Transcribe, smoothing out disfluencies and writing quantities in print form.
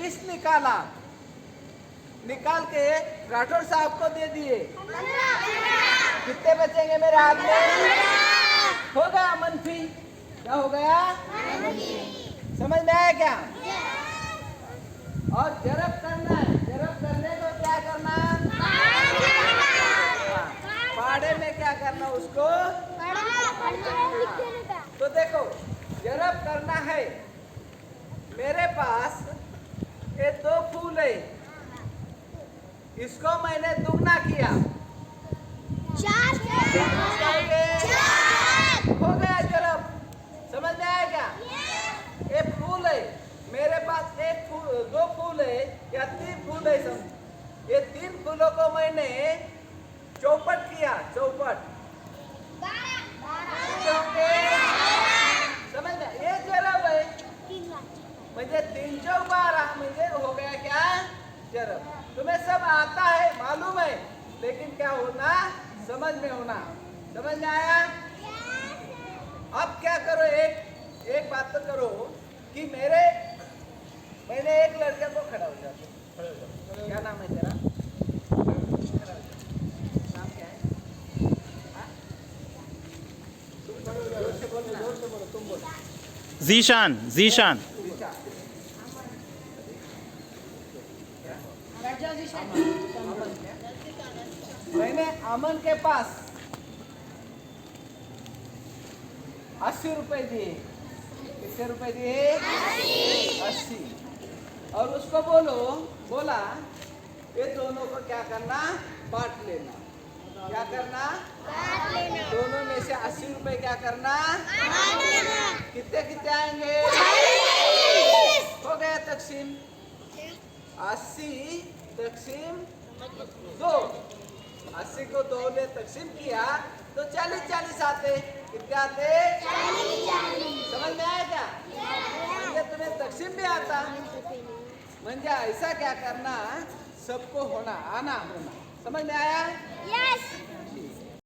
20 निकाला, निकाल के राठौर साहब को दे दिए। कितने बचेंगे मेरे हाथ में? हो गया मनफी। क्या हो गया? समझ में आया क्या? और जरब करना है, जरब करने को क्या करना? पाड़े में क्या करना उसको? तो देखो जरब करना है। मेरे पास ये 2 फूल है, इसको मैंने दुगना किया, 4 हो गया जरब। समझ में आया क्या? ये फूल है मेरे पास, 2 फूल है या 3 फूल है, समझ। ये 3 फूलों को मैंने चौपट किया, चौपट। समझ में? ये जरब है, म्हणजे 3 चौक 12 म्हणजे हो गया क्या? जरब। तुम्हें सब आता है, मालूम है, लेकिन क्या होना? समझ में होना। समझ में आया? अब क्या करो, एक बात तो करो कि मैंने एक लड़के को खड़ा हो जाते। क्या नाम है तेरा? नाम क्या है? हाँ? जोर से बोलो, तुम बोलो। जीशान, जीशान। मैंने अमन के पास 80 रुपए दिए। कितने रुपए दिए? 80। और उसको बोला ये दोनों को क्या करना? बांट लेना। क्या करना? दोनों में से 80 रुपए क्या करना? कितने कितने आएंगे? हो गया तकसीम। 80 तकसीम 2। 80 को 2 ने तकसीम किया तो 40 आते। कितने आते? 40। समझ में आया क्या? म्हणजे तुम्हें तकसीम भी आता, म्हणजे ऐसा क्या करना? सबको आना होना। समझ में आया? यस।